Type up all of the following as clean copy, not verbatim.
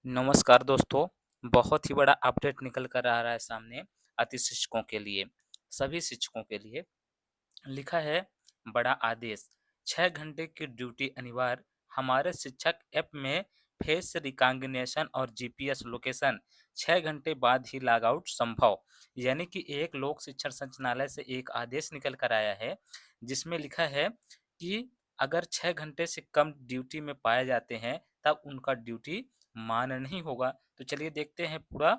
नमस्कार दोस्तों, बहुत ही बड़ा अपडेट निकल कर आ रहा है सामने अति शिक्षकों के लिए, सभी शिक्षकों के लिए। लिखा है बड़ा आदेश, 6 घंटे की ड्यूटी अनिवार्य, हमारे शिक्षक ऐप में फेस रिकॉग्निशन और जीपीएस लोकेशन 6 घंटे बाद ही लॉग आउट संभव। यानी कि एक लोक शिक्षण संचालनालय से एक आदेश निकल कर आया है, जिसमें लिखा है कि अगर 6 घंटे से कम ड्यूटी में पाए जाते हैं, तब उनका ड्यूटी मान्य नहीं होगा। तो चलिए देखते हैं पूरा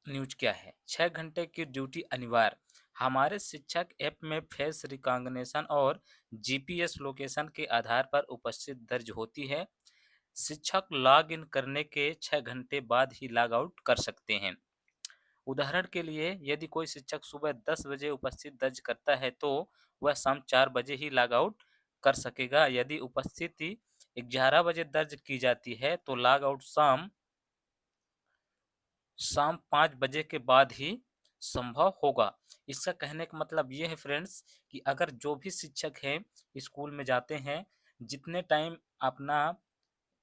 न्यूज क्या है। 6 घंटे की ड्यूटी अनिवार्य, हमारे शिक्षक ऐप में फेस रिकॉग्निशन और जीपीएस लोकेशन के आधार पर उपस्थित दर्ज होती है। शिक्षक लॉग इन करने के 6 घंटे बाद ही लॉग आउट कर सकते हैं। उदाहरण के लिए यदि कोई शिक्षक सुबह 10 बजे उपस्थित दर्ज करता है, तो वह शाम 4 बजे ही लॉग आउट कर सकेगा। यदि उपस्थिति 11 बजे दर्ज की जाती है, तो लॉग आउट शाम 5 बजे के बाद ही संभव होगा। इसका कहने का मतलब ये है फ्रेंड्स कि अगर जो भी शिक्षक हैं, स्कूल में जाते हैं, जितने टाइम अपना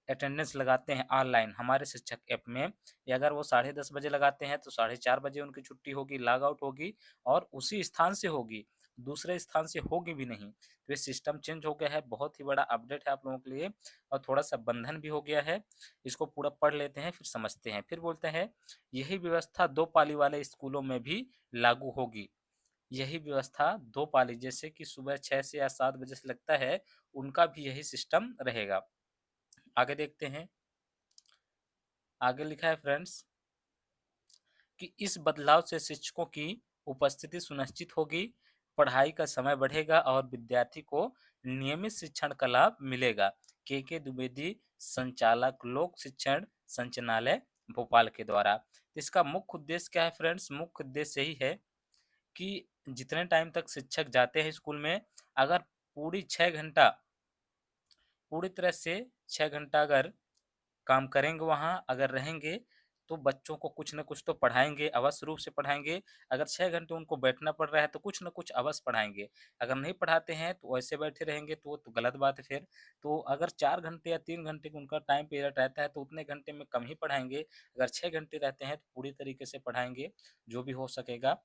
अटेंडेंस लगाते हैं ऑनलाइन हमारे शिक्षक ऐप में, या अगर वो 10:30 बजे लगाते हैं तो 4:30 बजे उनकी छुट्टी होगी, लॉग आउट होगी और उसी स्थान से होगी, दूसरे स्थान से होगी भी नहीं। तो ये सिस्टम चेंज हो गया है, बहुत ही बड़ा अपडेट है आप लोगों के लिए और थोड़ा-सा बंधन भी हो गया है। इसको पूरा पढ़ लेते हैं, फिर समझते हैं। फिर बोलते हैं, यही व्यवस्था 2 पाली वाले स्कूलों में भी लागू होगी। यही व्यवस्था 2 पाली जैसे कि सुबह 6 से या 7 बजे से लगता है, उनका भी यही सिस्टम रहेगा। आगे देखते हैं। आगे लिखा है फ्रेंड्स कि इस बदलाव से शिक्षकों की उपस्थिति सुनिश्चित होगी, पढ़ाई का समय बढ़ेगा और विद्यार्थी को नियमित शिक्षण का लाभ मिलेगा। के द्विवेदी, संचालक लोक शिक्षण संचालनालय भोपाल के द्वारा। तो इसका मुख्य उद्देश्य क्या है फ्रेंड्स? मुख्य उद्देश्य यही है कि जितने टाइम तक शिक्षक जाते हैं स्कूल में, अगर पूरी 6 घंटा पूरी तरह से 6 घंटा अगर काम करेंगे वहाँ, अगर रहेंगे, तो बच्चों को कुछ न कुछ तो पढ़ाएँगे, अवश्य रूप से पढ़ाएँगे। अगर 6 घंटे उनको बैठना पड़ रहा है, तो कुछ न कुछ अवश्य पढ़ाएँगे। अगर नहीं पढ़ाते हैं, तो ऐसे बैठे रहेंगे, तो वो तो गलत बात है फिर। तो अगर 4 घंटे या 3 घंटे का उनका टाइम पीरियड रहता है, तो उतने घंटे में कम ही पढ़ाएँगे। अगर 6 घंटे रहते हैं, तो पूरी तरीके से पढ़ाएँगे, जो भी हो सकेगा।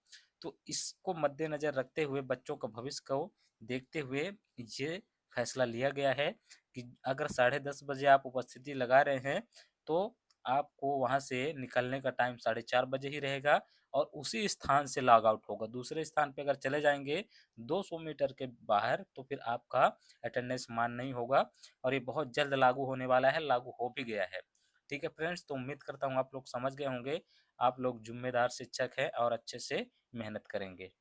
तो इसको मद्देनज़र रखते हुए, बच्चों का भविष्य को देखते हुए, ये फैसला लिया गया है कि अगर 10:30 बजे आप उपस्थिति लगा रहे हैं, तो आपको वहाँ से निकलने का टाइम 4:30 बजे ही रहेगा और उसी स्थान से लॉग आउट होगा। दूसरे स्थान पे अगर चले जाएँगे 200 मीटर के बाहर, तो फिर आपका अटेंडेंस मान्य नहीं होगा और ये बहुत जल्द लागू होने वाला है, लागू हो भी गया है। ठीक है फ्रेंड्स, तो उम्मीद करता हूँ आप लोग समझ गए होंगे। आप लोग ज़िम्मेदार शिक्षक हैं और अच्छे से मेहनत करेंगे।